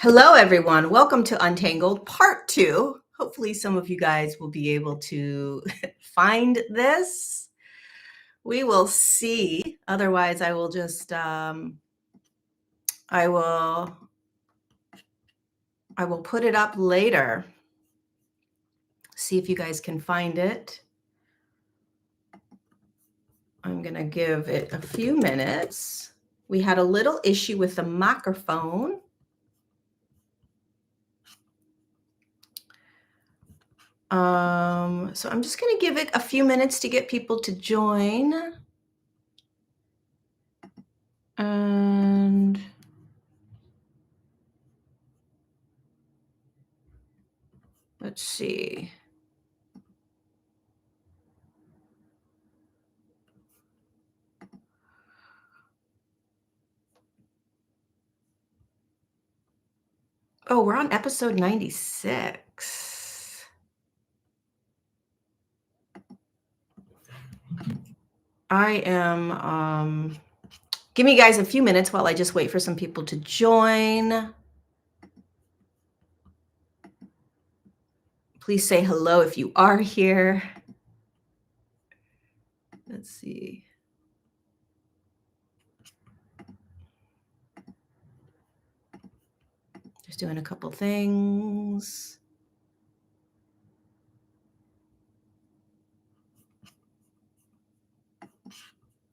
Hello, everyone. Welcome to Untangled Part 2. Hopefully, some of you guys will be able to find this. We will see. Otherwise, I will just I will put it up later. See if you guys can find it. I'm going to give it a few minutes. We had a little issue with the microphone. So I'm just going to give it a few minutes to get people to join. And let's see. Oh, we're on episode 96. I am, give me guys a few minutes while I just wait for some people to join. Please say hello if you are here. Let's see. Just doing a couple things.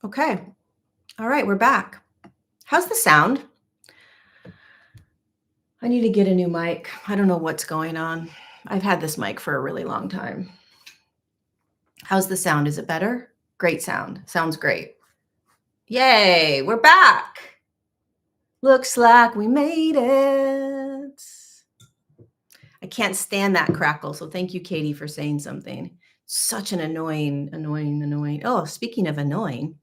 Okay. All right, we're back. How's the sound? I need to get a new mic. I don't know what's going on. I've had this mic for a really long time. How's the sound? Is it better? Great sound. Sounds great. Yay, we're back. Looks like we made it. I can't stand that crackle. So thank you, Katie, for saying something. Such an annoying. Oh, speaking of annoying,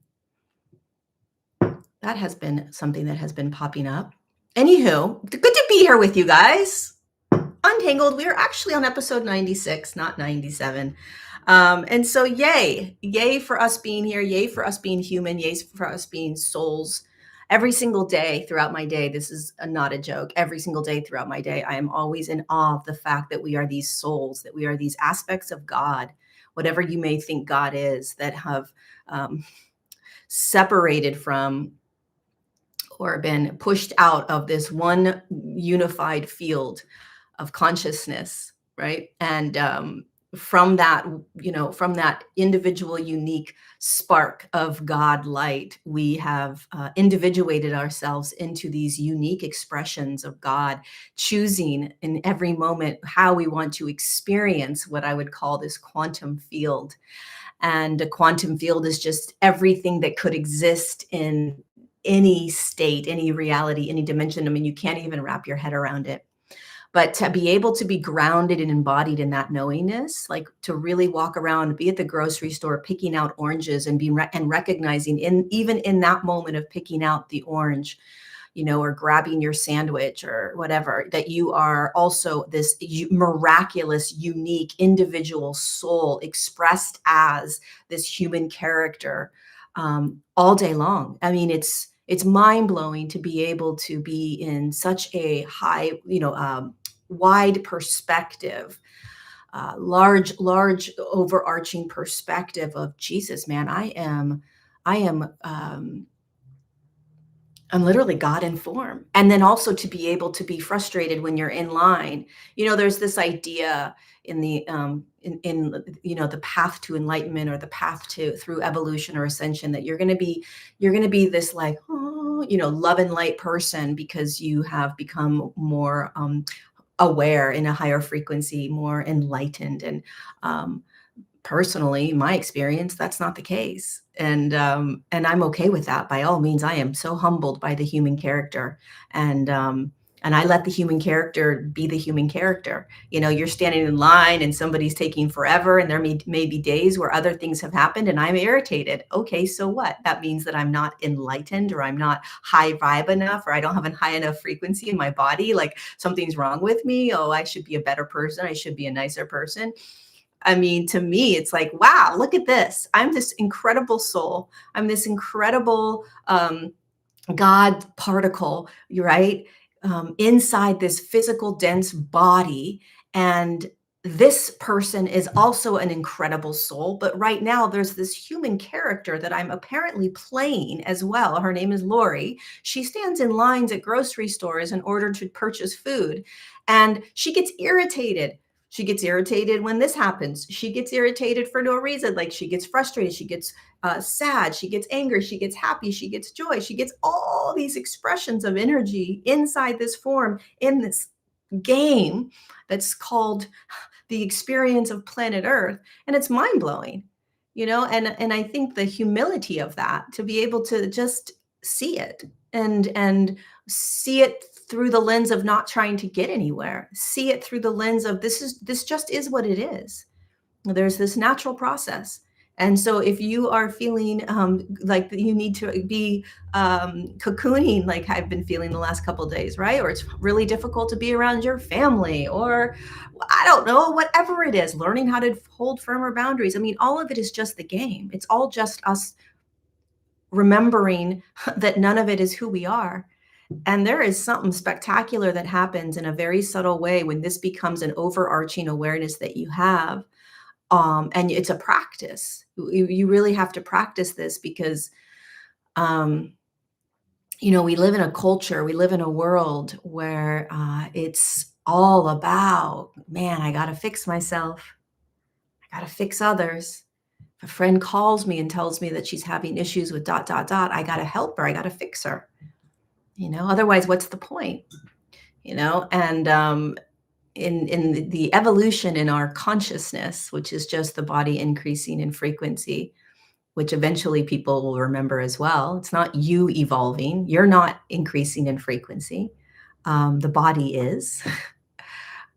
that has been something that has been popping up. Anywho, good to be here with you guys. Untangled. We are actually on episode 96, not 97. And so yay for us being here. Yay for us being human. Yay for us being souls. Every single day throughout my day, this is not a joke. Every single day throughout my day, I am always in awe of the fact that we are these souls, that we are these aspects of God, whatever you may think God is, that have separated from or been pushed out of this one unified field of consciousness, right? And from that, from that individual, unique spark of God light, we have individuated ourselves into these unique expressions of God, choosing in every moment how we want to experience what I would call this quantum field. And a quantum field is just everything that could exist in any state, any reality, any dimension. I mean, you can't even wrap your head around it. But to be able to be grounded and embodied in that knowingness, like to really walk around, be at the grocery store, picking out oranges and and recognizing even in that moment of picking out the orange, or grabbing your sandwich or whatever, that you are also this miraculous, unique individual soul expressed as this human character all day long. I mean, it's mind-blowing to be able to be in such a high, wide perspective, large overarching perspective of Jesus, man. I'm literally God in form. And then also to be able to be frustrated when you're in line. There's this idea in the in the path to enlightenment, or the path to through evolution or ascension, that you're going to be this like, love and light person because you have become more aware in a higher frequency, more enlightened. And personally, my experience, that's not the case. And I'm okay with that. By all means, I am so humbled by the human character. And I let the human character be the human character. You're standing in line and somebody's taking forever, and there may be days where other things have happened and I'm irritated. Okay, so what? That means that I'm not enlightened, or I'm not high vibe enough, or I don't have a high enough frequency in my body. Like something's wrong with me. Oh, I should be a better person. I should be a nicer person. I mean, to me, it's like, wow, look at this. I'm this incredible soul. I'm this incredible God particle, right? inside this physical, dense body. And this person is also an incredible soul. But right now, there's this human character that I'm apparently playing as well. Her name is Lori. She stands in lines at grocery stores in order to purchase food. And she gets irritated. She gets irritated when this happens. She gets irritated for no reason. Like she gets frustrated. She gets sad, she gets angry, she gets happy, she gets joy, she gets all these expressions of energy inside this form in this game that's called the experience of planet Earth. And it's mind blowing, and I think the humility of that to be able to just see it and see it through the lens of not trying to get anywhere, see it through the lens of this just is what it is. There's this natural process. And so if you are feeling like you need to be cocooning, like I've been feeling the last couple of days, right? Or it's really difficult to be around your family, or I don't know, whatever it is, learning how to hold firmer boundaries. I mean, all of it is just the game. It's all just us remembering that none of it is who we are. And there is something spectacular that happens in a very subtle way when this becomes an overarching awareness that you have, and it's a practice. You really have to practice this because, um, we live in a culture, we live in a world where it's all about, man, I got to fix myself. I got to fix others. If a friend calls me and tells me that she's having issues with dot, dot, dot, I got to help her. I got to fix her. Otherwise, what's the point? And in the evolution in our consciousness, which is just the body increasing in frequency, which eventually people will remember as well. It's not you evolving. You're not increasing in frequency. The body is.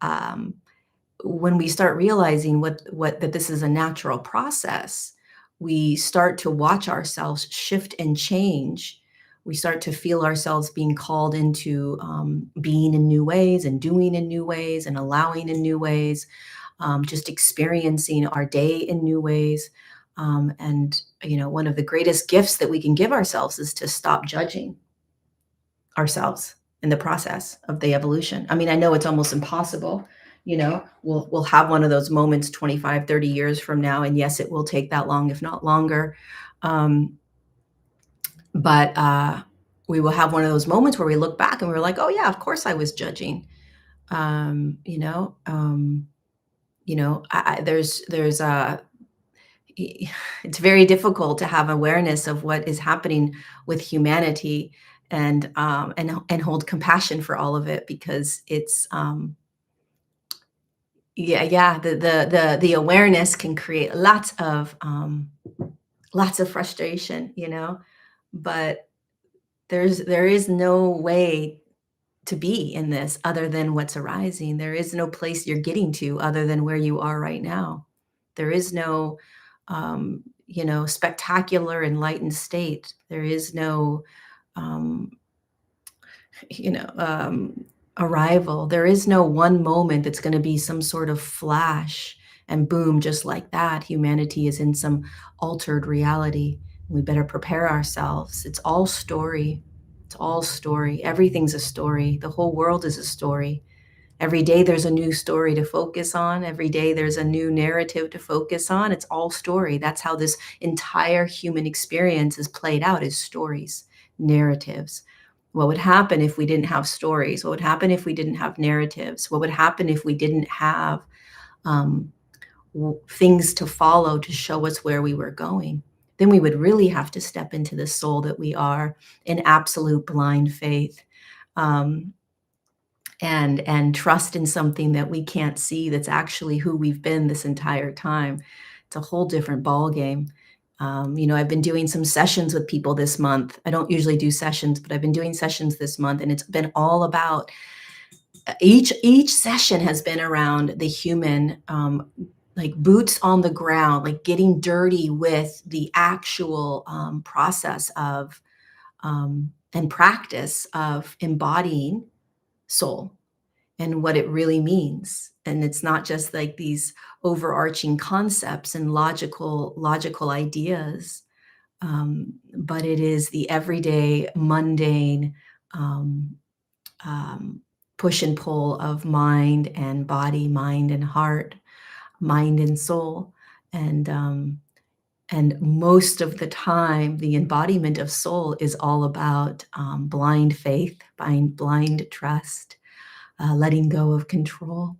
um, when we start realizing what that this is a natural process, we start to watch ourselves shift and change. We start to feel ourselves being called into being in new ways and doing in new ways and allowing in new ways, just experiencing our day in new ways. And one of the greatest gifts that we can give ourselves is to stop judging ourselves in the process of the evolution. I mean, I know it's almost impossible. We'll have one of those moments 25, 30 years from now, and yes, it will take that long, if not longer. Um, but we will have one of those moments where we look back and we're like, oh yeah, of course I was judging. Um, you know, um, there's it's very difficult to have awareness of what is happening with humanity, and hold compassion for all of it, because it's yeah, the awareness can create lots of frustration, but there is no way to be in this other than what's arising. There is no place you're getting to other than where you are right now. There is no spectacular enlightened state. There is no um, you know, arrival. There is no one moment that's going to be some sort of flash and boom, just like that. Humanity is in some altered reality. We better prepare ourselves. It's all story. It's all story. Everything's a story. The whole world is a story. Every day there's a new story to focus on. Every day there's a new narrative to focus on. It's all story. That's how this entire human experience is played out, is stories, narratives. What would happen if we didn't have stories? What would happen if we didn't have narratives? What would happen if we didn't have um, things to follow to show us where we were going? Then we would really have to step into the soul that we are in absolute blind faith. And trust in something that we can't see, that's actually who we've been this entire time. It's a whole different ball game. I've been doing some sessions with people this month. I don't usually do sessions, but I've been doing sessions this month, and it's been all about each session has been around the human, like boots on the ground, like getting dirty with the actual process of and practice of embodying soul and what it really means. And it's not just like these overarching concepts and logical ideas, but it is the everyday mundane, um, um, push and pull of mind and body, mind and heart, mind and soul. And most of the time, the embodiment of soul is all about blind faith, blind trust, letting go of control,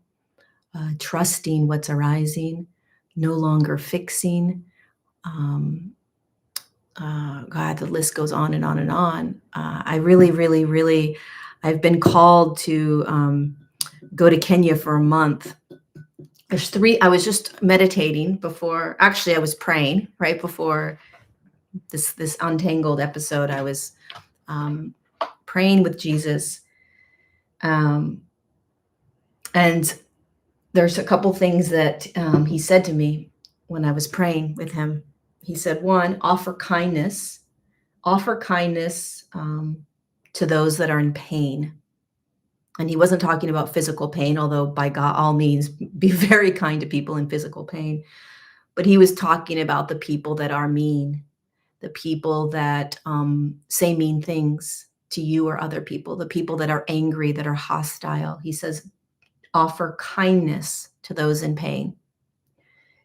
trusting what's arising, no longer fixing. Um, God, the list goes on and on and on. I really, really, really, I've been called to go to Kenya for a month. I was just meditating before, actually I was praying right before this Untangled episode. I was praying with Jesus. And there's a couple things that he said to me when I was praying with him. He said, one, offer kindness to those that are in pain. And he wasn't talking about physical pain, although by God, all means, be very kind to people in physical pain. But he was talking about the people that are mean, the people that say mean things to you or other people, the people that are angry, that are hostile. He says, offer kindness to those in pain.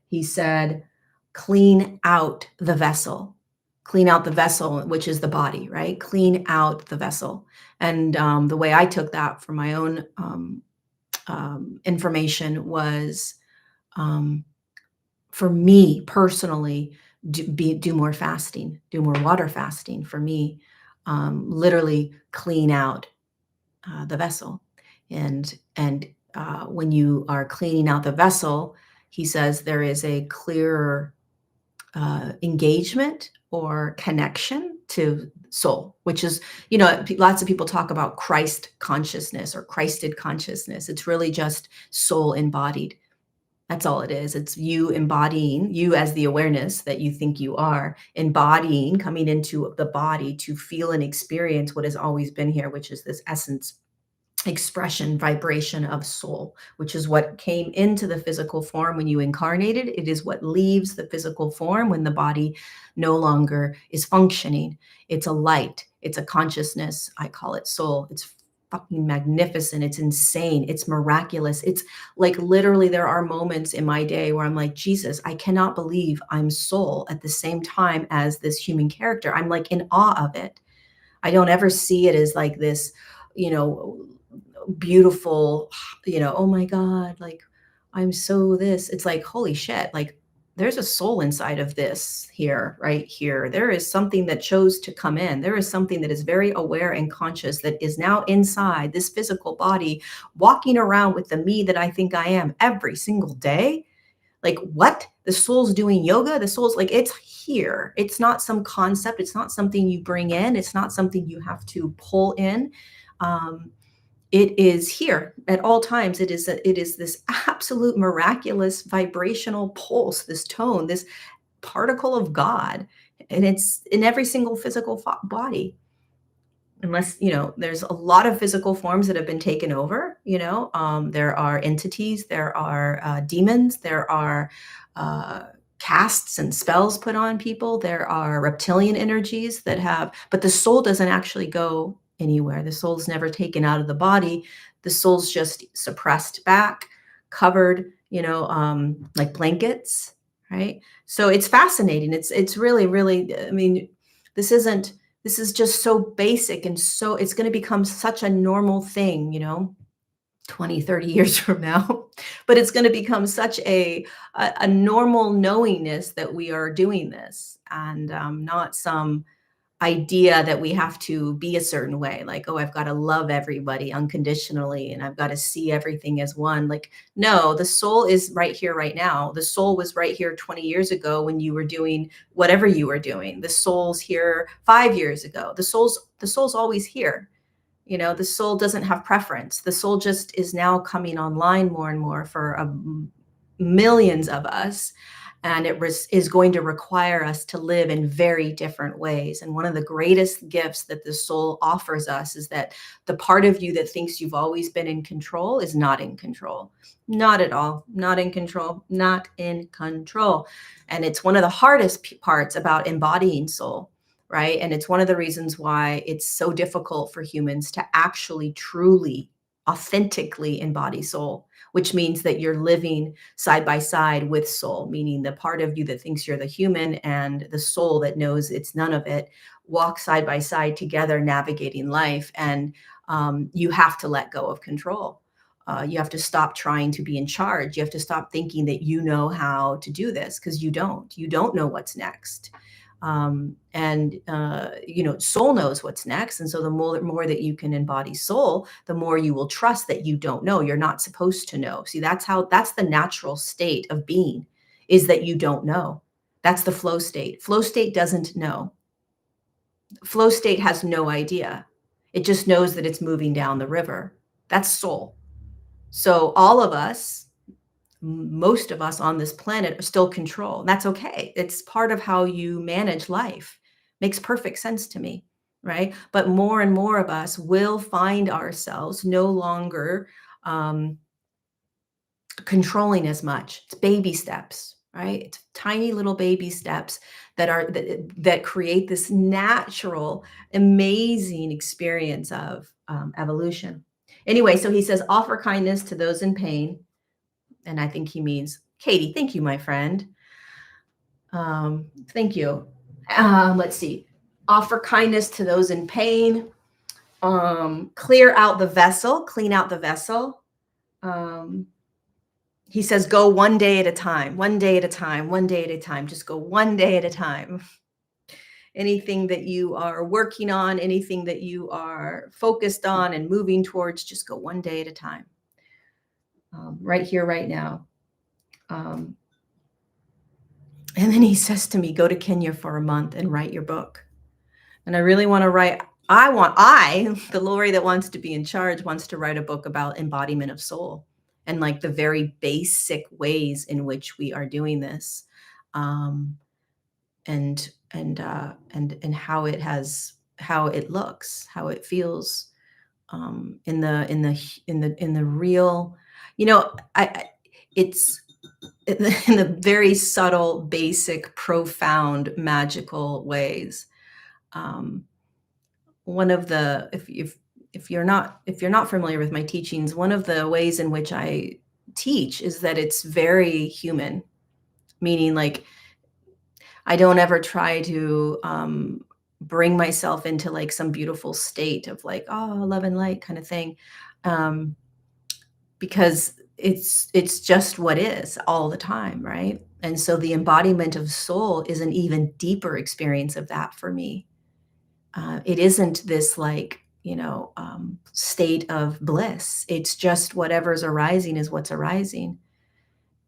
He said, clean out the vessel. Clean out the vessel, which is the body, right? Clean out the vessel. And the way I took that for my own information was, for me personally, do more fasting, do more water fasting for me, literally clean out the vessel. And when you are cleaning out the vessel, he says there is a clearer engagement or connection to soul, which is, lots of people talk about Christ consciousness or Christed consciousness. It's really just soul embodied. That's all it is. It's you embodying, you as the awareness that you think you are, embodying, coming into the body to feel and experience what has always been here, which is this essence, expression, vibration of soul, which is what came into the physical form when you incarnated. It is what leaves the physical form when the body no longer is functioning. It's a light. It's a consciousness. I call it soul. It's fucking magnificent. It's insane. It's miraculous. It's like literally there are moments in my day where I'm like, Jesus, I cannot believe I'm soul at the same time as this human character. I'm like in awe of it. I don't ever see it as like this, beautiful, oh my God, like I'm so this. It's like, holy shit, like there's a soul inside of this here, right here. There is something that chose to come in. There is something that is very aware and conscious that is now inside this physical body, walking around with the me that I think I am every single day. Like what? The soul's doing yoga. The soul's like, it's here. It's not some concept. It's not something you bring in. It's not something you have to pull in. It is here at all times. It is this absolute miraculous vibrational pulse, this tone, this particle of God, and it's in every single physical body. Unless, there's a lot of physical forms that have been taken over, there are entities, there are demons, there are casts and spells put on people, there are reptilian energies but the soul doesn't actually go anywhere. The soul's never taken out of the body. The soul's just suppressed back, covered, like blankets, right? So it's fascinating. It's really, really, I mean, this is just so basic, and so it's going to become such a normal thing, 20, 30 years from now, but it's going to become such a normal knowingness that we are doing this, and not some idea that we have to be a certain way, like, oh, I've got to love everybody unconditionally and I've got to see everything as one. Like, no, the soul is right here right now. The soul was right here 20 years ago when you were doing whatever you were doing. The soul's here 5 years ago. The soul's always here. The soul doesn't have preference. The soul just is now coming online more and more for millions of us. And it is going to require us to live in very different ways. And one of the greatest gifts that the soul offers us is that the part of you that thinks you've always been in control is not in control. Not at all. Not in control. Not in control. And it's one of the hardest parts about embodying soul, right? And it's one of the reasons why it's so difficult for humans to actually, truly, authentically embody soul, which means that you're living side by side with soul, meaning the part of you that thinks you're the human and the soul that knows it's none of it walk side by side together, navigating life. And you have to let go of control. You have to stop trying to be in charge. You have to stop thinking that you know how to do this, because you don't. You don't know what's next. Soul knows what's next. And so the more that you can embody soul, the more you will trust that you don't know. You're not supposed to know. See, that's the natural state of being, is that you don't know. That's the flow state. Flow state doesn't know. Flow state has no idea. It just knows that it's moving down the river. That's soul. So all of us, most of us on this planet, are still control. And that's okay. It's part of how you manage life. Makes perfect sense to me, right? But more and more of us will find ourselves no longer controlling as much. It's baby steps, right? It's tiny little baby steps that create this natural, amazing experience of evolution. Anyway, so he says, offer kindness to those in pain. And I think he means, Katie, thank you, my friend. Thank you. Let's see. Offer kindness to those in pain. Clear out the vessel, clean out the vessel. He says, go one day at a time, one day at a time, one day at a time. Just go one day at a time. Anything that you are working on, anything that you are focused on and moving towards, just go one day at a time. Right here, right now. And then he says to me, go to Kenya for a month and write your book. And I really want to write, the Lori that wants to be in charge, wants to write a book about embodiment of soul and like the very basic ways in which we are doing this. And how it looks, how it feels, in the real, it's in the very subtle, basic, profound, magical ways. One of the, if you're not familiar with my teachings, one of the ways in which I teach is that it's very human, meaning like I don't ever try to bring myself into like some beautiful state of like, oh, love and light kind of thing, because it's just what is all the time, right? And so the embodiment of soul is an even deeper experience of that for me. It isn't this like, state of bliss. It's just whatever's arising is what's arising.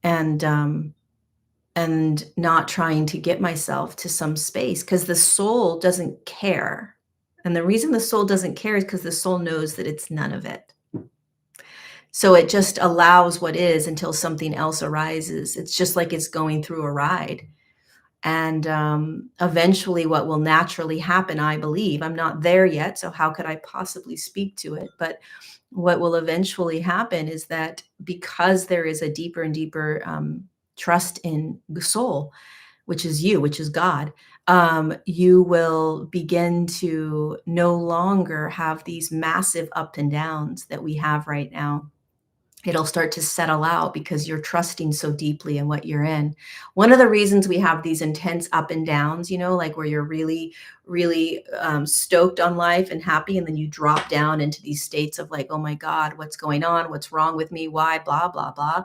And not trying to get myself to some space, because the soul doesn't care. And the reason the soul doesn't care is because the soul knows that it's none of it. So it just allows what is until something else arises. It's just like it's going through a ride. And eventually what will naturally happen, I believe, I'm not there yet, so how could I possibly speak to it? But what will eventually happen is that because there is a deeper and deeper trust in the soul, which is you, which is God, you will begin to no longer have these massive ups and downs that we have right now. It'll start to settle out because you're trusting so deeply in what you're in. One of the reasons we have these intense up and downs, like where you're really, really stoked on life and happy, and then you drop down into these states of like, oh my God, what's going on? What's wrong with me? Why? Blah, blah, blah,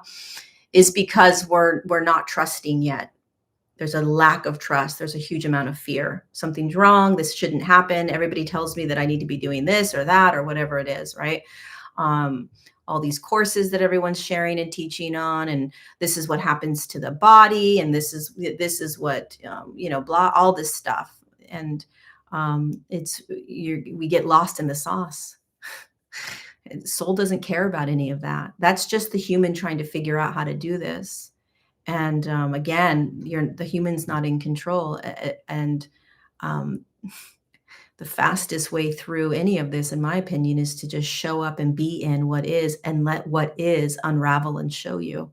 is because we're not trusting yet. There's a lack of trust. There's a huge amount of fear. Something's wrong. This shouldn't happen. Everybody tells me that I need to be doing this or that or whatever it is, right? All these courses that everyone's sharing and teaching on, and this is what happens to the body, and this is what blah, all this stuff, and we get lost in the sauce. Soul doesn't care about any of that. That's just the human trying to figure out how to do this. And again, the human's not in control, and the fastest way through any of this, in my opinion, is to just show up and be in what is and let what is unravel and show you.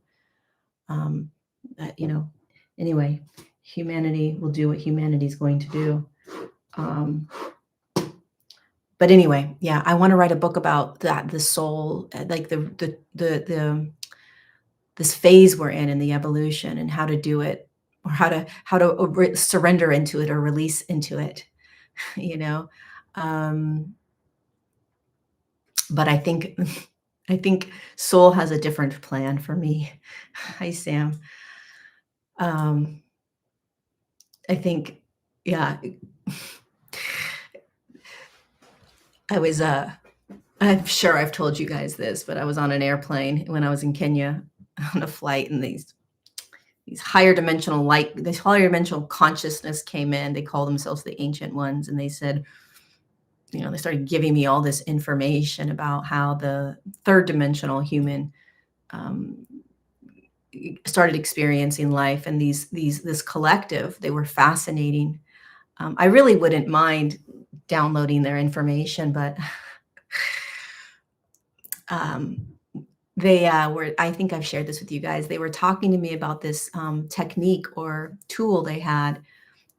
Anyway, humanity will do what humanity is going to do. Um, but anyway, yeah, I want to write a book about that, the soul, like the this phase we're in the evolution and how to do it, or how to surrender into it or release into it, you know. Um, but I think I think soul has a different plan for me. Hi, Sam. Um, I think, yeah, I was, I'm sure I've told you guys this, but I was on an airplane when I was in Kenya on a flight, and these higher dimensional light, this higher dimensional consciousness came in. They call themselves the Ancient Ones, and they said, they started giving me all this information about how the third dimensional human um, started experiencing life, and this collective. They were fascinating. I really wouldn't mind downloading their information, but um, they were. I think I've shared this with you guys. They were talking to me about this technique or tool they had,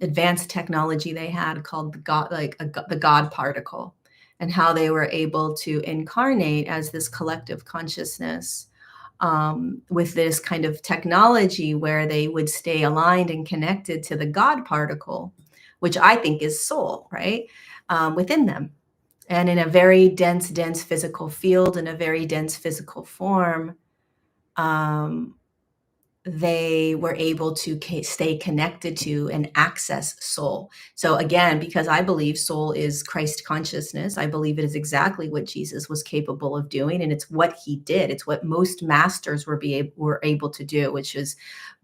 advanced technology they had called the God, the God particle, and how they were able to incarnate as this collective consciousness with this kind of technology where they would stay aligned and connected to the God particle, which I think is soul, right? Within them. And in a very dense physical field, in a very dense physical form, um, they were able to stay connected to and access soul. So again, because I believe soul is Christ consciousness, I believe it is exactly what Jesus was capable of doing, and it's what he did. It's what most masters were able to do, which is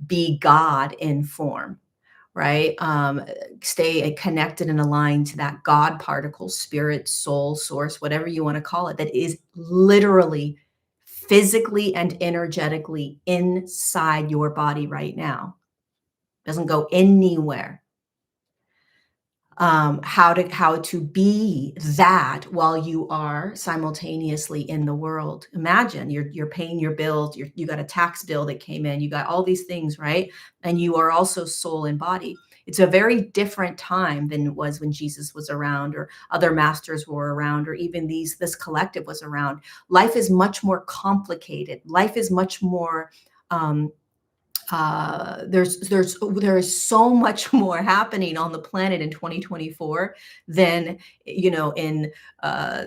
be God in form, right? Stay connected and aligned to that God particle, spirit, soul, source, whatever you want to call it, that is literally physically and energetically inside your body right now. Doesn't go anywhere. How to be that while you are simultaneously in the world. Imagine you're paying your bills, you got a tax bill that came in, you got all these things, right? And you are also soul and body. It's a very different time than it was when Jesus was around, or other masters were around, or even this collective was around. Life is much more complicated. Life is much more um, there is so much more happening on the planet in 2024 than in uh,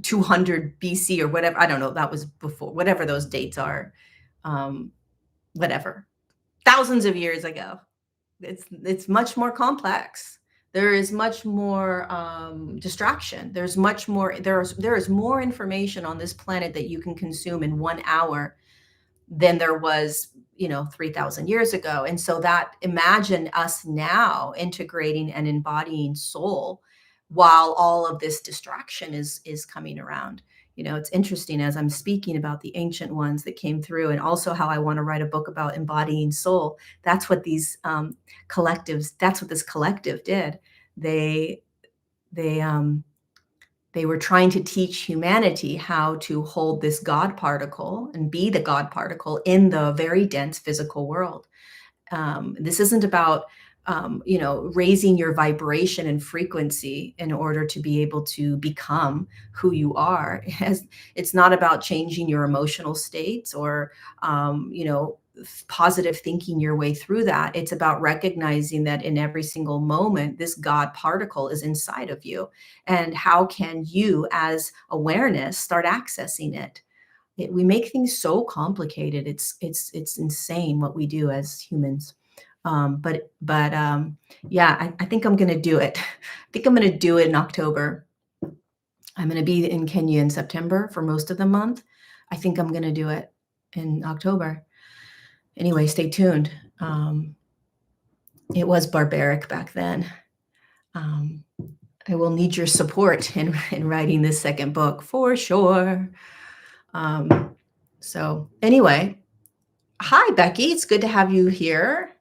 200 BC or whatever. I don't know. That was before, whatever those dates are. Um, whatever, thousands of years ago. It's much more complex. There is much more distraction. There is more information on this planet that you can consume in 1 hour than there was 3,000 years ago. And so that, imagine us now integrating and embodying soul while all of this distraction is coming around. It's interesting, as I'm speaking about the ancient ones that came through, and also how I want to write a book about embodying soul. That's what these collectives, that's what this collective did. They they um they were trying to teach humanity how to hold this God particle and be the God particle in the very dense physical world. This isn't about, raising your vibration and frequency in order to be able to become who you are. It's not about changing your emotional states or, positive thinking your way through that. It's about recognizing that in every single moment, this God particle is inside of you. And how can you, as awareness, start accessing it? We make things so complicated. It's insane what we do as humans. But yeah, I think I'm gonna do it. I think I'm gonna do it in October. I'm gonna be in Kenya in September for most of the month. I think I'm gonna do it in October. Anyway, stay tuned. It was barbaric back then. Um, I will need your support in writing this second book for sure. So anyway, hi Becky, it's good to have you here.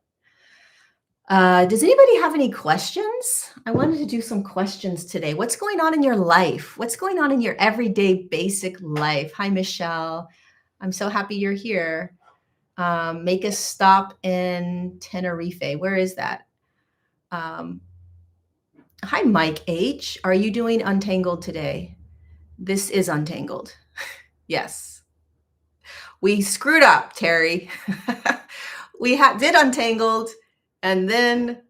Does anybody have any questions? I wanted to do some questions today. What's going on in your life? What's going on in your everyday basic life? Hi, Michelle. I'm so happy you're here. Make a stop in Tenerife. Where is that? Um, Hi, Mike H. Are you doing Untangled today? This is Untangled. Yes. We screwed up, Terry. We did Untangled, and then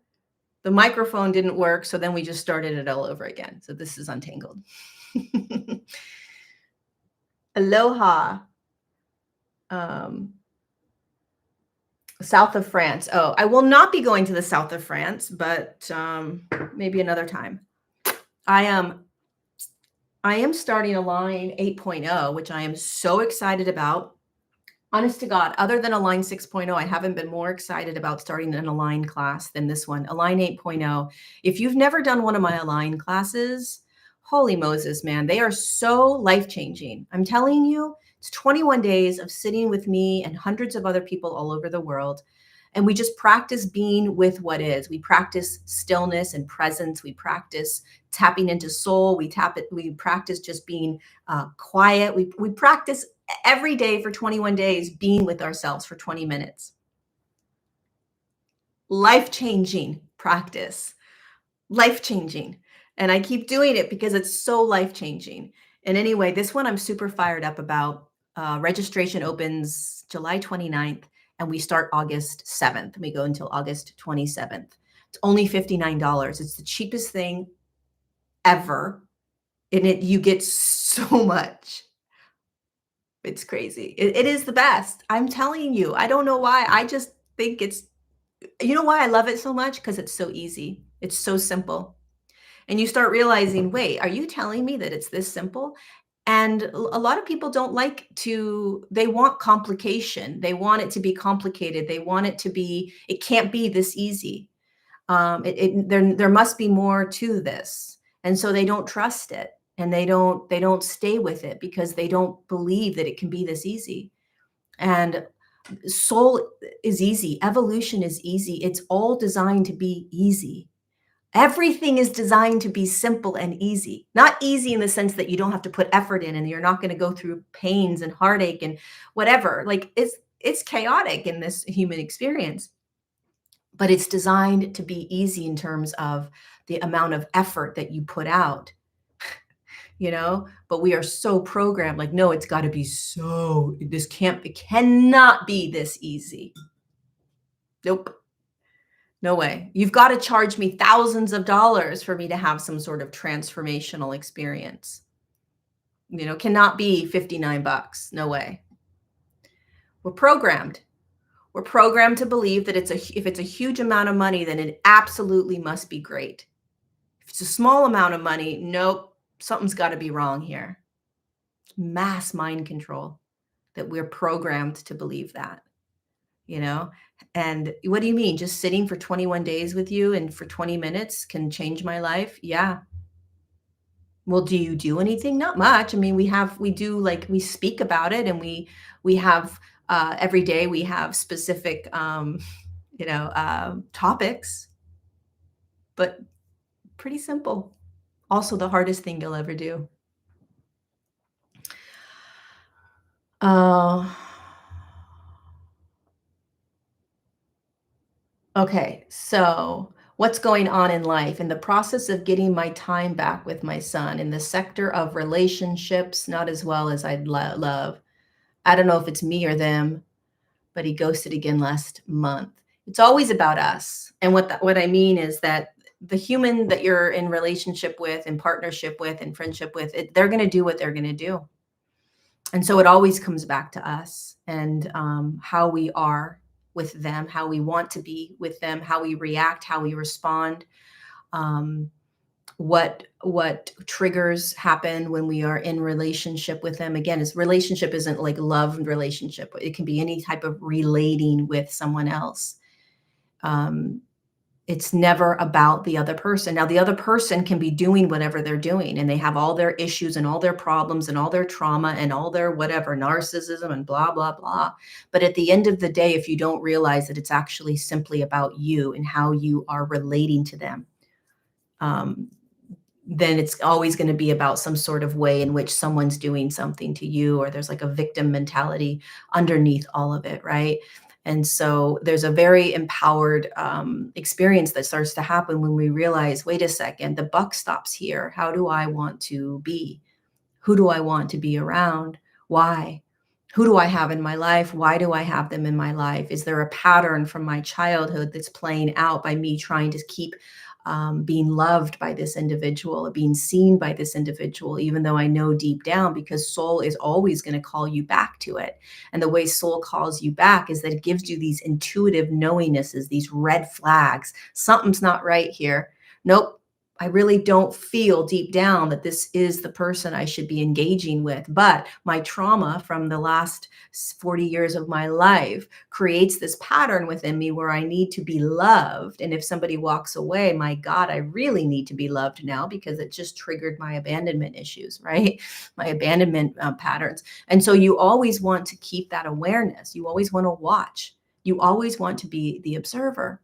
the microphone didn't work, so then we just started it all over again. So this is Untangled. Aloha. South of France. Oh, I will not be going to the south of France, but maybe another time. I am starting Align 8.0, which I am so excited about. Honest to God, other than Align 6.0, I haven't been more excited about starting an Align class than this one, Align 8.0. If you've never done one of my Align classes, holy Moses, man, they are so life-changing. I'm telling you, it's 21 days of sitting with me and hundreds of other people all over the world. And we just practice being with what is. We practice stillness and presence. We practice tapping into soul. We practice just being quiet. We practice every day for 21 days being with ourselves for 20 minutes. Life-changing practice. Life-changing. And I keep doing it because it's so life-changing. And anyway, this one I'm super fired up about. Registration opens July 29th and we start August 7th. We go until August 27th. It's only $59. It's the cheapest thing ever. And you get so much. It's crazy. It is the best. I'm telling you. I don't know why. I just think you know why I love it so much? Because it's so easy. It's so simple. And you start realizing, wait, are you telling me that it's this simple? And a lot of people don't like they want complication. They want it to be complicated. They want it can't be this easy. There must be more to this. And so they don't trust it and they don't stay with it because they don't believe that it can be this easy. And soul is easy. Evolution is easy. It's all designed to be easy. Everything is designed to be simple and easy. Not easy in the sense that you don't have to put effort in and you're not going to go through pains and heartache and whatever. Like it's chaotic in this human experience. But it's designed to be easy in terms of the amount of effort that you put out, but we are so programmed like, no, it's got to be it cannot be this easy. Nope. No way. You've got to charge me thousands of dollars for me to have some sort of transformational experience. Cannot be $59. No way. We're programmed. We're programmed to believe that if it's a huge amount of money, then it absolutely must be great. If it's a small amount of money, nope, something's got to be wrong here. It's mass mind control that we're programmed to believe that, And what do you mean? Just sitting for 21 days with you and for 20 minutes can change my life? Yeah. Well, do you do anything? Not much. I mean, we speak about it and we have every day we have specific topics, but pretty simple. Also the hardest thing you'll ever do. Okay, so what's going on in life? In the process of getting my time back with my son in the sector of relationships, not as well as I'd love. I don't know if it's me or them, but he ghosted again last month. It's always about us. And what I mean is that the human that you're in relationship with, in partnership with, in friendship with, they're going to do what they're going to do. And so it always comes back to us and how we are with them, how we want to be with them, how we react, how we respond, what triggers happen when we are in relationship with them. Again, relationship isn't like love relationship. It can be any type of relating with someone else. It's never about the other person. Now, the other person can be doing whatever they're doing, and they have all their issues and all their problems and all their trauma and all their whatever, narcissism and blah, blah, blah. But at the end of the day, if you don't realize that it's actually simply about you and how you are relating to them, then it's always going to be about some sort of way in which someone's doing something to you, or there's like a victim mentality underneath all of it, right? And so there's a very empowered experience that starts to happen when we realize, wait a second, the buck stops here. How do I want to be? Who do I want to be around? Why? Who do I have in my life? Why do I have them in my life? Is there a pattern from my childhood that's playing out by me trying to keep being loved by this individual, or being seen by this individual, even though I know deep down, because soul is always going to call you back to it. And the way soul calls you back is that it gives you these intuitive knowingnesses, these red flags. Something's not right here. Nope. I really don't feel deep down that this is the person I should be engaging with. But my trauma from the last 40 years of my life creates this pattern within me where I need to be loved. And if somebody walks away, my God, I really need to be loved now because it just triggered my abandonment issues, right? My abandonment patterns. And so you always want to keep that awareness. You always want to watch. You always want to be the observer.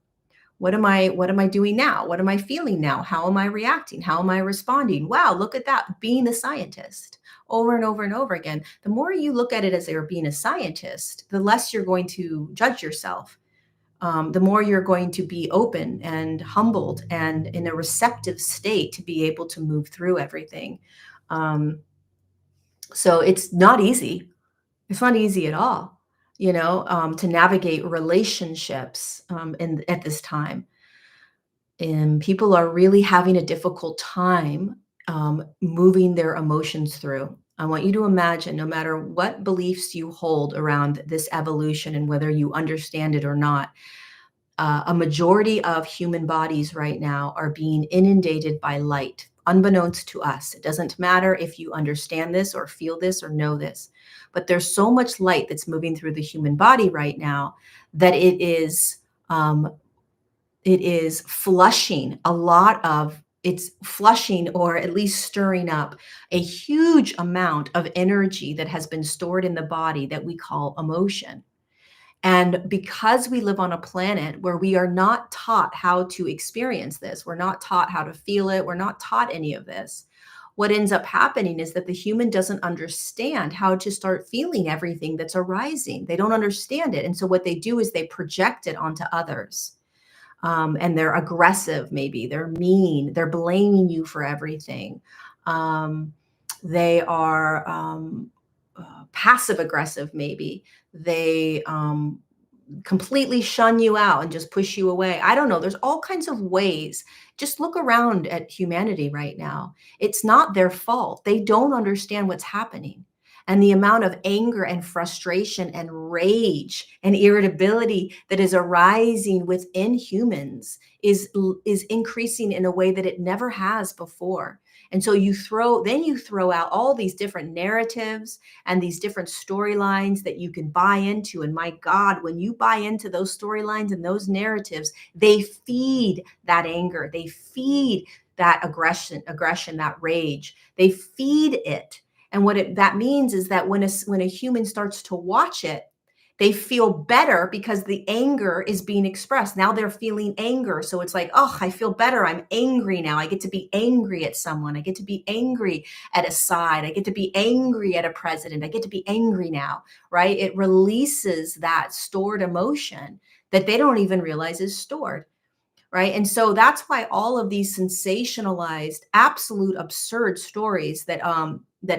What am I doing now? What am I feeling now? How am I reacting? How am I responding? Wow, look at that, being a scientist over and over and over again. The more you look at it as you're being a scientist, the less you're going to judge yourself. The more you're going to be open and humbled and in a receptive state to be able to move through everything. Um, so it's not easy. It's not easy at all, to navigate relationships at this time. And people are really having a difficult time moving their emotions through. I want you to imagine, no matter what beliefs you hold around this evolution and whether you understand it or not, a majority of human bodies right now are being inundated by light, unbeknownst to us. It doesn't matter if you understand this or feel this or know this, but there's so much light that's moving through the human body right now that um, it is flushing a lot of it's flushing, or at least stirring up a huge amount of energy that has been stored in the body that we call emotion. And because we live on a planet where we are not taught how to experience this, we're not taught how to feel it, we're not taught any of this. What ends up happening is that the human doesn't understand how to start feeling everything that's arising. They don't understand it. And so what they do is they project it onto others. And they're aggressive, maybe they're mean, they're blaming you for everything. They are passive aggressive, maybe they completely shun you out and just push you away. I don't know. There's all kinds of ways. Just look around at humanity right now. It's not their fault. They don't understand what's happening. And the amount of anger and frustration and rage and irritability that is arising within humans is increasing in a way that it never has before. And so you throw out all these different narratives and these different storylines that you can buy into. And my God, when you buy into those storylines and those narratives, they feed that anger. They feed that aggression, that rage. They feed it. And that means is that when a human starts to watch it, they feel better because the anger is being expressed. Now they're feeling anger. So it's like, oh, I feel better. I'm angry now. I get to be angry at someone. I get to be angry at a side. I get to be angry at a president. I get to be angry now, right? It releases that stored emotion that they don't even realize is stored. Right. And so that's why all of these sensationalized, absolute absurd stories that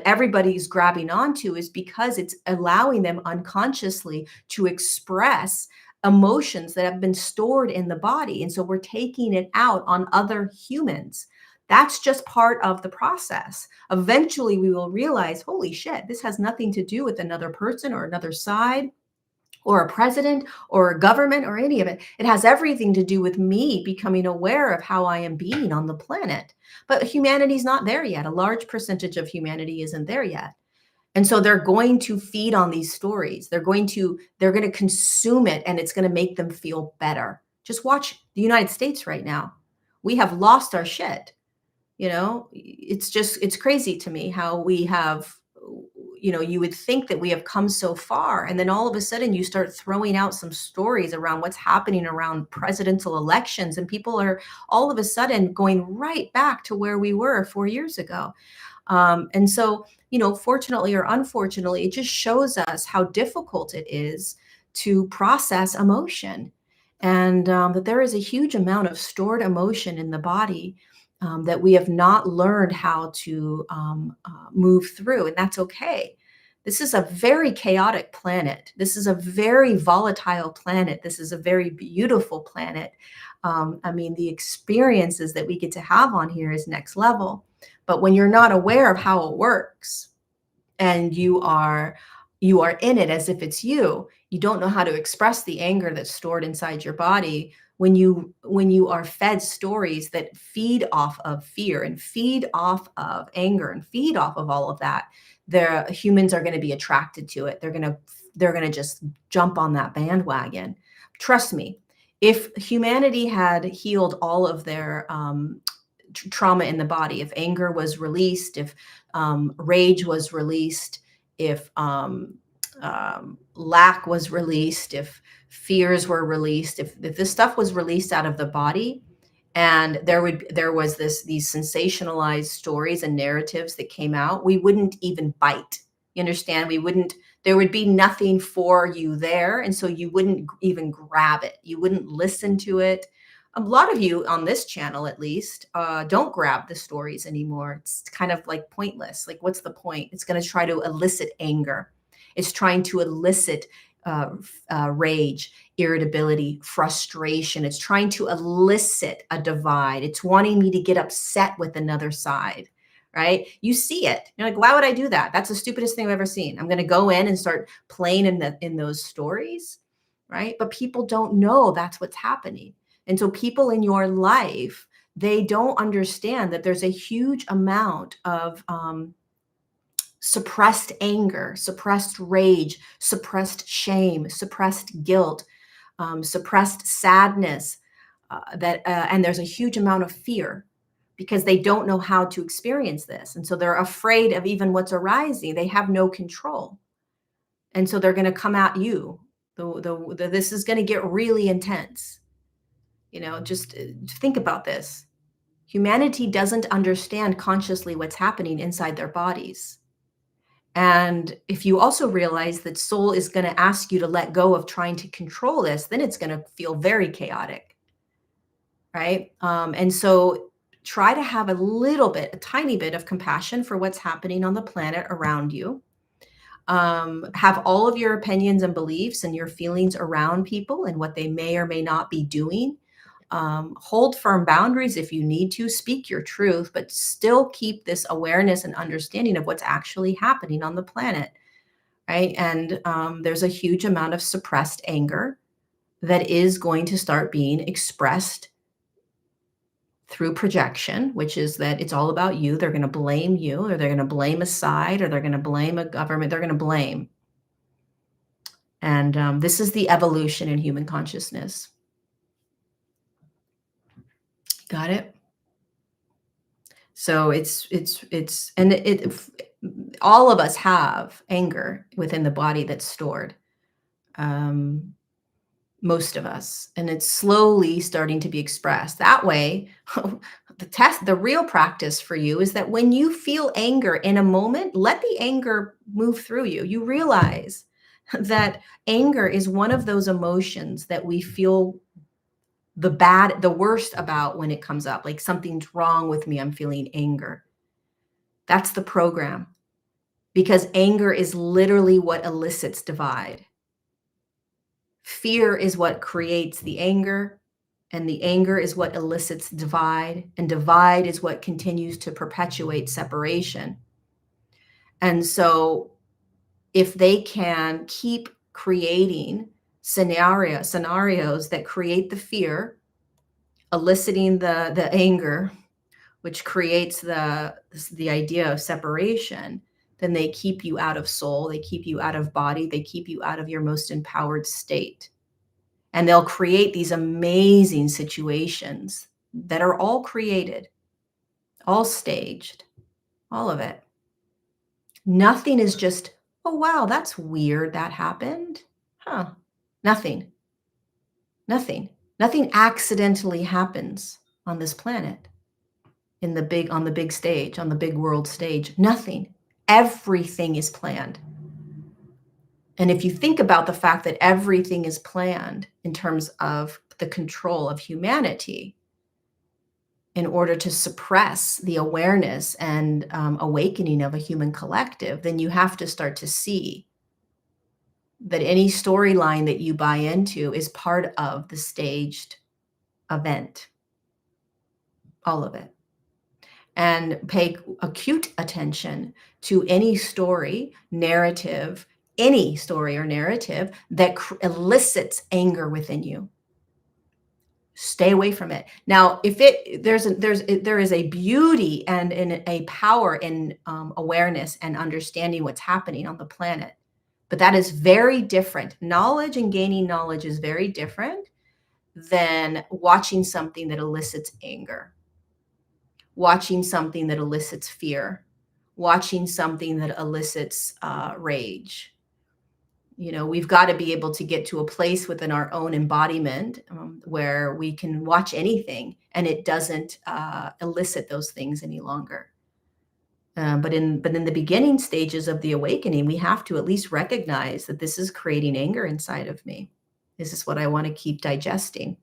everybody's grabbing onto is because it's allowing them unconsciously to express emotions that have been stored in the body. And so we're taking it out on other humans. That's just part of the process. Eventually we will realize, holy shit, this has nothing to do with another person or another side or a president or a government or any of it. It has everything to do with me becoming aware of how I am being on the planet. But humanity's not there yet. A large percentage of humanity isn't there yet. And so they're going to feed on these stories. They're going to consume it, and it's going to make them feel better. Just watch the United States right now. We have lost our shit. It's crazy to me how we have, you would think that we have come so far, and then all of a sudden you start throwing out some stories around what's happening around presidential elections, and people are all of a sudden going right back to where we were 4 years ago. And so, fortunately or unfortunately, it just shows us how difficult it is to process emotion. And that there is a huge amount of stored emotion in the body that we have not learned how to move through, and that's okay. This is a very chaotic planet. This is a very volatile planet. This is a very beautiful planet. I mean, the experiences that we get to have on here is next level. But when you're not aware of how it works, and you are in it as if it's you don't know how to express the anger that's stored inside your body. When you are fed stories that feed off of fear and feed off of anger and feed off of all of that, the humans are going to be attracted to it. They're going to just jump on that bandwagon. Trust me, if humanity had healed all of their trauma in the body, if anger was released, if rage was released, if lack was released, if fears were released, if this stuff was released out of the body, and there was these sensationalized stories and narratives that came out, we wouldn't even bite. You understand? There would be nothing for you there, and so you wouldn't even grab it. You wouldn't listen to it. A lot of you on this channel, at least, don't grab the stories anymore. It's kind of like pointless. Like, what's the point? It's going to try to elicit anger. It's trying to elicit rage, irritability, frustration. It's trying to elicit a divide. It's wanting me to get upset with another side, right? You see it. You're like, why would I do that? That's the stupidest thing I've ever seen. I'm going to go in and start playing in those stories, right? But people don't know that's what's happening. And so people in your life, they don't understand that there's a huge amount of suppressed anger, suppressed rage, suppressed shame, suppressed guilt, suppressed sadness, and there's a huge amount of fear because they don't know how to experience this. And so they're afraid of even what's arising. They have no control. And so they're going to come at you. This is going to get really intense. Just think about this. Humanity doesn't understand consciously what's happening inside their bodies. And if you also realize that soul is going to ask you to let go of trying to control this, then it's going to feel very chaotic, right? And so try to have a tiny bit of compassion for what's happening on the planet around you. Have all of your opinions and beliefs and your feelings around people and what they may or may not be doing. Hold firm boundaries if you need to, speak your truth, but still keep this awareness and understanding of what's actually happening on the planet, right? And there's a huge amount of suppressed anger that is going to start being expressed through projection, which is that it's all about you. They're going to blame you, or they're going to blame a side, or they're going to blame a government. They're going to blame. And this is the evolution in human consciousness. Got it? So all of us have anger within the body that's stored. Most of us, and it's slowly starting to be expressed that way. The real practice for you is that when you feel anger in a moment, let the anger move through you. You realize that anger is one of those emotions that we feel the worst about when it comes up. Like, something's wrong with me, I'm feeling anger. That's the program, because anger is literally what elicits divide. Fear is what creates the anger, and the anger is what elicits divide, and divide is what continues to perpetuate separation. And so if they can keep creating scenarios that create the fear, eliciting the anger, which creates the idea of separation, then they keep you out of soul, they keep you out of body, they keep you out of your most empowered state. And they'll create these amazing situations that are all created, all staged, all of it. Nothing is just, oh, wow, that's weird, that happened. Huh. Nothing. Nothing accidentally happens on this planet, on the big stage, on the big world stage. Nothing. Everything is planned. And if you think about the fact that everything is planned in terms of the control of humanity in order to suppress the awareness and awakening of a human collective, then you have to start to see that any storyline that you buy into is part of the staged event, all of it. And pay acute attention to any story, narrative, any story or narrative that elicits anger within you. Stay away from it. Now, if there is a beauty and a power in awareness and understanding what's happening on the planet, but that is very different. Knowledge and gaining knowledge is very different than watching something that elicits anger, watching something that elicits fear, watching something that elicits rage. You know, we've got to be able to get to a place within our own embodiment where we can watch anything and it doesn't elicit those things any longer. But in the beginning stages of the awakening, we have to at least recognize that this is creating anger inside of me. Is this what I want to keep digesting?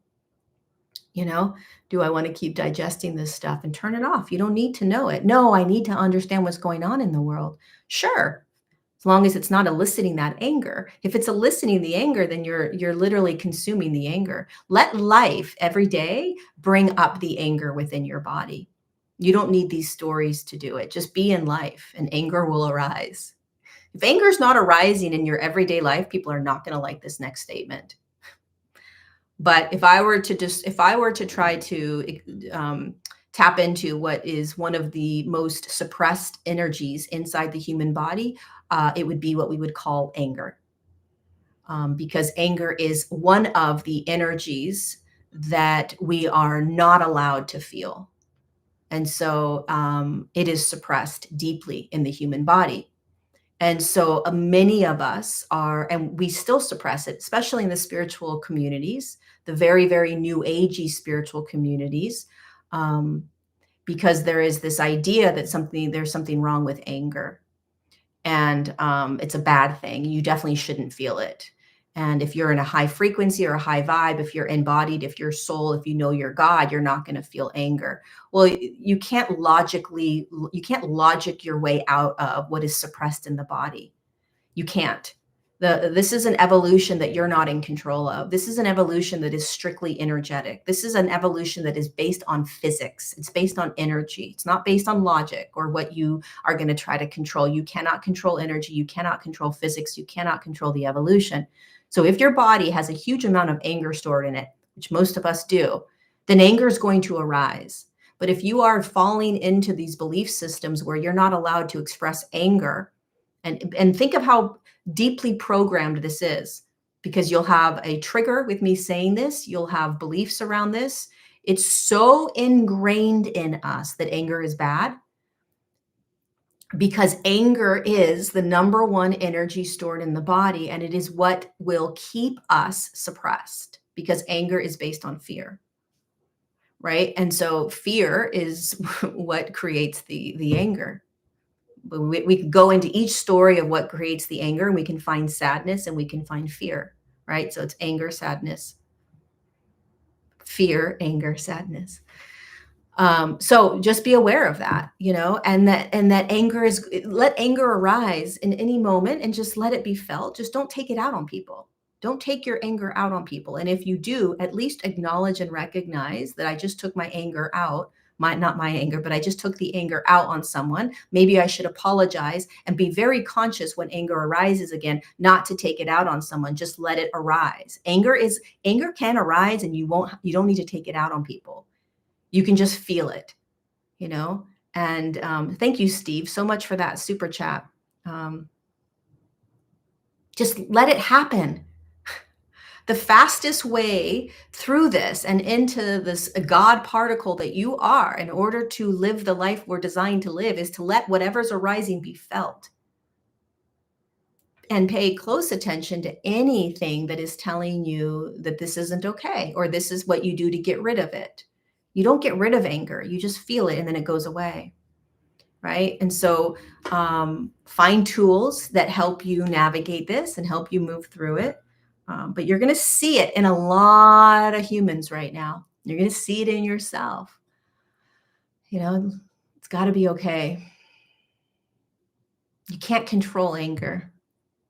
You know, do I want to keep digesting this stuff? And turn it off. You don't need to know it. No, I need to understand what's going on in the world. Sure, as long as it's not eliciting that anger. If it's eliciting the anger, then you're literally consuming the anger. Let life every day bring up the anger within your body. You don't need these stories to do it. Just be in life and anger will arise. If anger is not arising in your everyday life, people are not going to like this next statement. But if I were to try to tap into what is one of the most suppressed energies inside the human body, it would be what we would call anger. Because anger is one of the energies that we are not allowed to feel. And so it is suppressed deeply in the human body. And so many of us are, and we still suppress it, especially in the spiritual communities, the very, very new agey spiritual communities, because there is this idea that there's something wrong with anger. And it's a bad thing. You definitely shouldn't feel it. And if you're in a high frequency or a high vibe, if you're embodied, if you're soul, if you know your God, you're not going to feel anger. Well, you can't logic your way out of what is suppressed in the body. You can't. This is an evolution that you're not in control of. This is an evolution that is strictly energetic. This is an evolution that is based on physics. It's based on energy. It's not based on logic or what you are going to try to control. You cannot control energy. You cannot control physics. You cannot control the evolution. So if your body has a huge amount of anger stored in it, which most of us do, then anger is going to arise. But if you are falling into these belief systems where you're not allowed to express anger, and think of how deeply programmed this is, because you'll have a trigger with me saying this, you'll have beliefs around this. It's so ingrained in us that anger is bad, because anger is the number one energy stored in the body, and it is what will keep us suppressed, because anger is based on fear, right? And so fear is what creates the anger. We can go into each story of what creates the anger, and we can find sadness and we can find fear, right? So it's anger, sadness, fear, anger, sadness. So just be aware of that, you know, and that anger is, let anger arise in any moment and just let it be felt. Just don't take it out on people. Don't take your anger out on people. And if you do, at least acknowledge and recognize that I just took my anger out. Not my anger, but I just took the anger out on someone. Maybe I should apologize and be very conscious when anger arises again, not to take it out on someone. Just let it arise. Anger can arise, and you don't need to take it out on people. You can just feel it, you know? And thank you, Steve, so much for that super chat. Just let it happen. The fastest way through this and into this God particle that you are, in order to live the life we're designed to live, is to let whatever's arising be felt. And pay close attention to anything that is telling you that this isn't okay, or this is what you do to get rid of it. You don't get rid of anger. You just feel it and then it goes away, right? And so find tools that help you navigate this and help you move through it. But you're going to see it in a lot of humans right now. You're going to see it in yourself. You know, it's got to be okay. You can't control anger.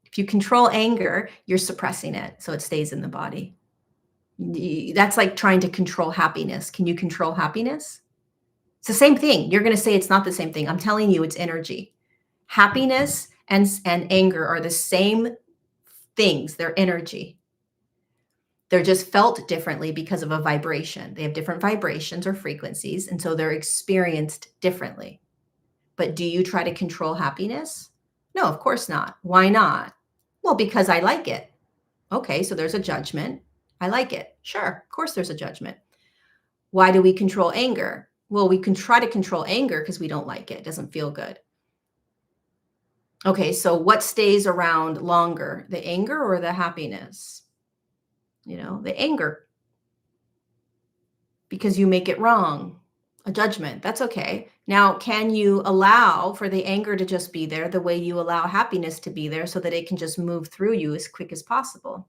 If you control anger, you're suppressing it so it stays in the body. That's like trying to control happiness. Can you control happiness? It's the same thing. You're going to say it's not the same thing. I'm telling you, it's energy. Happiness and anger are the same things. They're energy. They're just felt differently because of a vibration. They have different vibrations or frequencies, and so they're experienced differently. But do you try to control happiness? No, of course not. Why not? Well, because I like it. Okay, so there's a judgment. I like it. Sure, of course there's a judgment. Why do we control anger? Well, we can try to control anger because we don't like it. It doesn't feel good. Okay, so what stays around longer, the anger or the happiness? You know, the anger, because you make it wrong, a judgment. That's okay. Now, can you allow for the anger to just be there the way you allow happiness to be there so that it can just move through you as quick as possible?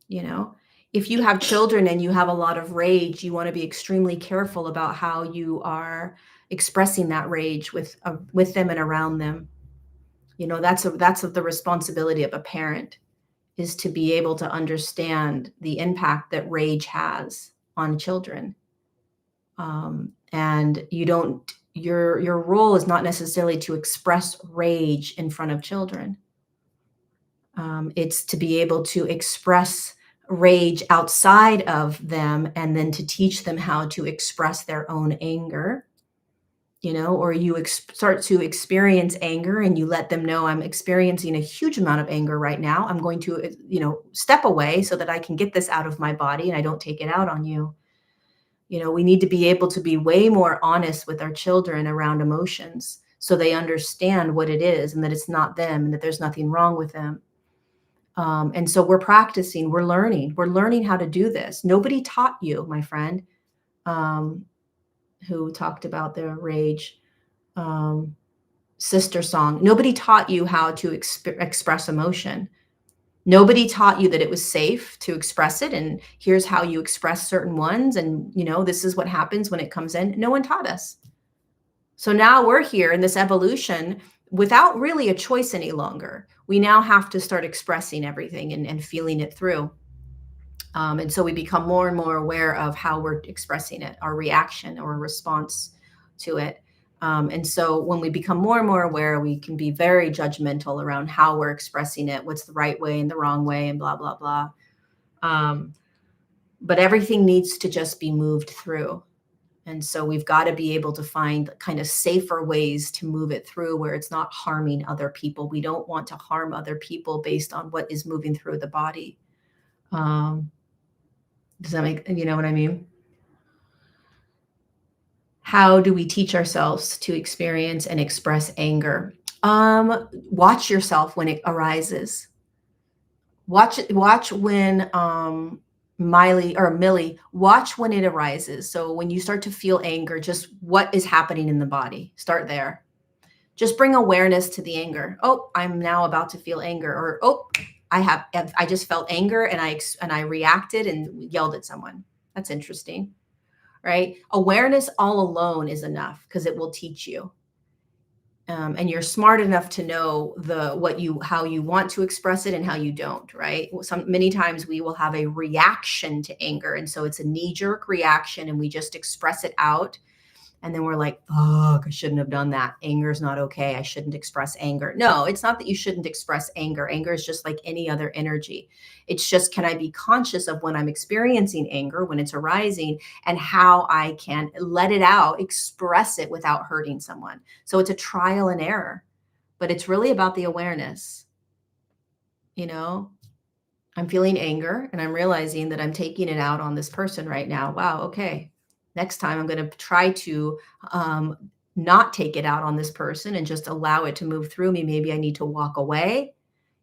You know, if you have children and you have a lot of rage, you want to be extremely careful about how you are expressing that rage with them and around them. You know, that's the responsibility of a parent, is to be able to understand the impact that rage has on children. And you don't, your role is not necessarily to express rage in front of children. It's to be able to express rage outside of them and then to teach them how to express their own anger, you know, or you start to experience anger and you let them know, I'm experiencing a huge amount of anger right now. I'm going to, you know, step away so that I can get this out of my body and I don't take it out on you. You know, we need to be able to be way more honest with our children around emotions so they understand what it is and that it's not them and that there's nothing wrong with them. And so we're practicing, we're learning how to do this. Nobody taught you, my friend, who talked about the rage sister song. Nobody taught you how to express emotion. Nobody taught you that it was safe to express it. And here's how you express certain ones. And, you know, this is what happens when it comes in. No one taught us. So now we're here in this evolution without really a choice any longer. We now have to start expressing everything and feeling it through. And so we become more and more aware of how we're expressing it, our reaction or response to it. And so when we become more and more aware, we can be very judgmental around how we're expressing it, what's the right way and the wrong way, and blah, blah, blah. But everything needs to just be moved through. And so we've got to be able to find kind of safer ways to move it through where it's not harming other people. We don't want to harm other people based on what is moving through the body. Does that make, you know what I mean? How do we teach ourselves to experience and express anger? Watch yourself when it arises. Watch when Millie, watch when it arises. So when you start to feel anger, just what is happening in the body? Start there. Just bring awareness to the anger. Oh, I'm now about to feel anger, or oh, I just felt anger and I reacted and yelled at someone. That's interesting, right? Awareness all alone is enough because it will teach you. And you're smart enough to know how you want to express it and how you don't, right? Many times we will have a reaction to anger, and so it's a knee-jerk reaction, and we just express it out, and then we're like, "Fuck, I shouldn't have done that. Anger is not okay. I shouldn't express anger." No, it's not that you shouldn't express anger. Anger is just like any other energy. It's just, can I be conscious of when I'm experiencing anger, when it's arising, and how I can let it out, express it without hurting someone. So it's a trial and error, but it's really about the awareness. You know, I'm feeling anger and I'm realizing that I'm taking it out on this person right now. Wow, okay. Next time I'm going to try to not take it out on this person and just allow it to move through me. Maybe I need to walk away.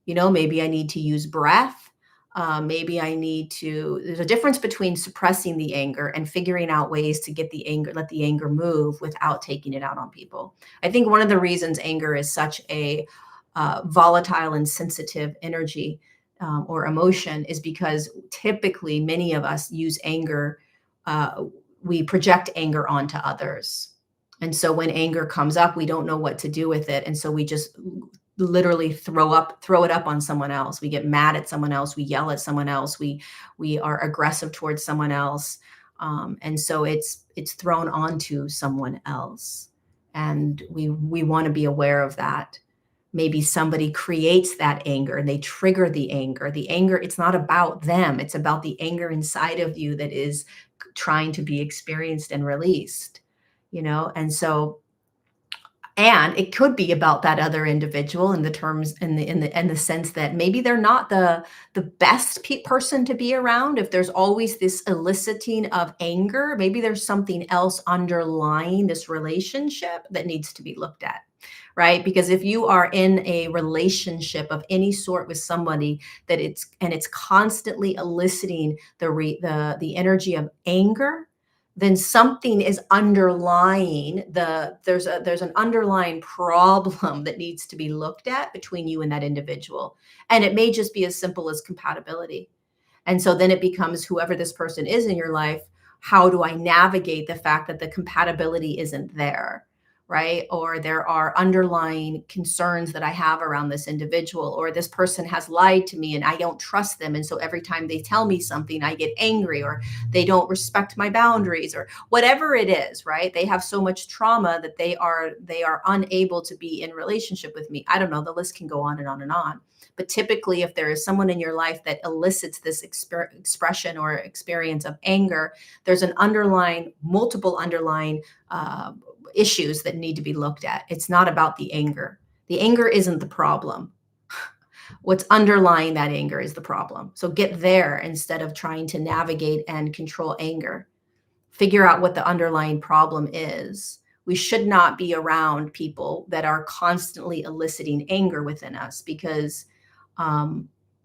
You know, maybe I need to use breath. Maybe I need to, there's a difference between suppressing the anger and figuring out ways to get the anger, let the anger move without taking it out on people. I think one of the reasons anger is such a volatile and sensitive energy or emotion is because typically many of us use anger, uh, we project anger onto others. And so when anger comes up, we don't know what to do with it. And so we just literally throw it up on someone else. We get mad at someone else. We yell at someone else. We are aggressive towards someone else. And so it's thrown onto someone else. And we want to be aware of that. Maybe somebody creates that anger and they trigger the anger. The anger, it's not about them. It's about the anger inside of you that is trying to be experienced and released, And so, and it could be about that other individual in the terms in the sense that maybe they're not the best person to be around. If there's always this eliciting of anger, maybe there's something else underlying this relationship that needs to be looked at, right? Because if you are in a relationship of any sort with somebody that it's constantly eliciting the energy of anger, then something is underlying there's an underlying problem that needs to be looked at between you and that individual. And it may just be as simple as compatibility. And so then it becomes, whoever this person is in your life, how do I navigate the fact that the compatibility isn't there? Right? Or there are underlying concerns that I have around this individual, or this person has lied to me and I don't trust them. And so every time they tell me something, I get angry, or they don't respect my boundaries, or whatever it is, right? They have so much trauma that they are unable to be in relationship with me. I don't know, the list can go on and on and on. But typically, if there is someone in your life that elicits this expression or experience of anger, there's multiple underlying issues that need to be looked at. It's not about the anger. The anger isn't the problem. What's underlying that anger is the problem. So get there instead of trying to navigate and control anger. Figure out what the underlying problem is. We should not be around people that are constantly eliciting anger within us, because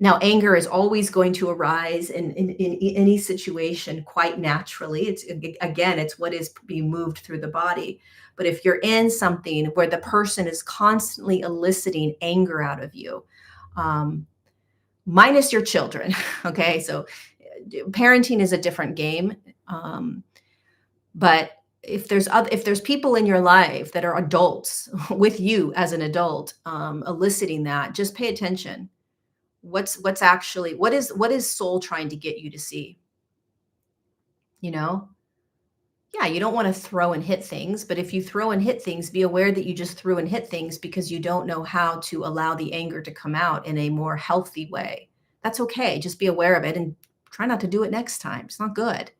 now anger is always going to arise in any situation quite naturally. It's what is being moved through the body. But if you're in something where the person is constantly eliciting anger out of you, minus your children, okay? So parenting is a different game. But if there's people in your life that are adults with you as an adult, eliciting that, just pay attention. What is soul trying to get you to see? Yeah, you don't want to throw and hit things, but if you throw and hit things, be aware that you just threw and hit things because you don't know how to allow the anger to come out in a more healthy way. That's okay. Just be aware of it and try not to do it next time. It's not good.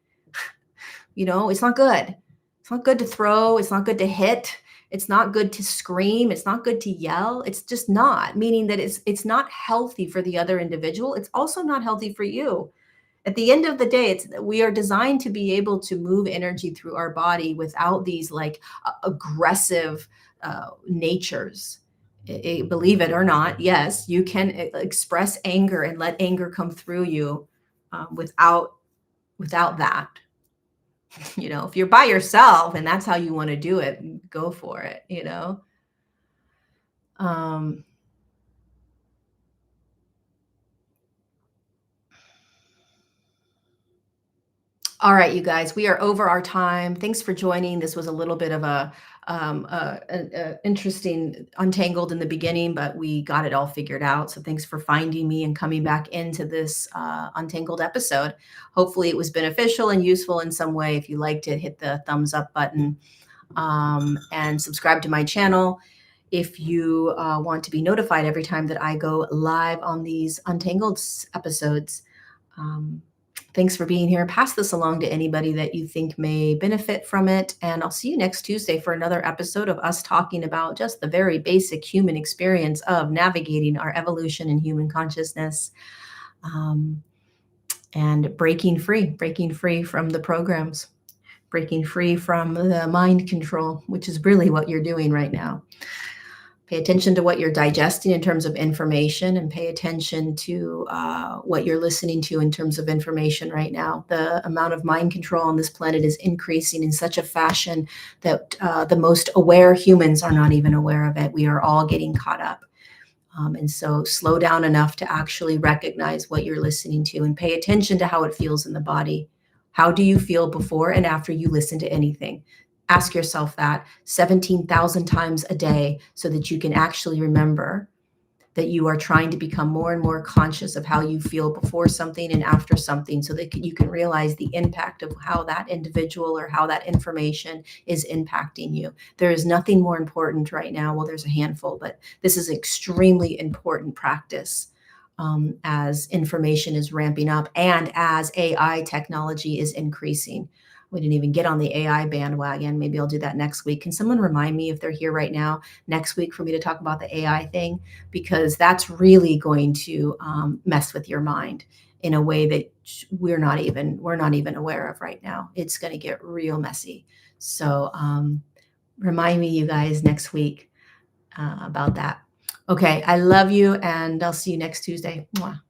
It's not good. It's not good to throw. It's not good to hit. It's not good to scream. It's not good to yell. It's just not, meaning that it's not healthy for the other individual. It's also not healthy for you. At the end of the day, we are designed to be able to move energy through our body without these aggressive natures. Believe it or not, yes, you can express anger and let anger come through you without that. If you're by yourself and that's how you want to do it, go for it, Um, all right, you guys, we are over our time. Thanks for joining. This was a little bit of a interesting untangled in the beginning, but we got it all figured out. So thanks for finding me and coming back into this untangled episode. Hopefully it was beneficial and useful in some way. If you liked it, hit the thumbs up button and subscribe to my channel if you want to be notified every time that I go live on these untangled episodes. Thanks for being here. Pass this along to anybody that you think may benefit from it. And I'll see you next Tuesday for another episode of us talking about just the very basic human experience of navigating our evolution in human consciousness, and breaking free from the programs, breaking free from the mind control, which is really what you're doing right now. Pay attention to what you're digesting in terms of information, and pay attention to what you're listening to in terms of information right now. The amount of mind control on this planet is increasing in such a fashion that the most aware humans are not even aware of it. We are all getting caught up. And so slow down enough to actually recognize what you're listening to and pay attention to how it feels in the body. How do you feel before and after you listen to anything? Ask yourself that 17,000 times a day so that you can actually remember that you are trying to become more and more conscious of how you feel before something and after something, so that you can realize the impact of how that individual or how that information is impacting you. There is nothing more important right now. Well, there's a handful, but this is extremely important practice as information is ramping up and as AI technology is increasing. We didn't even get on the AI bandwagon. Maybe I'll do that next week. Can someone remind me, if they're here right now, next week for me to talk about the AI thing? Because that's really going to mess with your mind in a way that we're not even aware of right now. It's going to get real messy. So remind me, you guys, next week about that. Okay, I love you, and I'll see you next Tuesday. Mwah.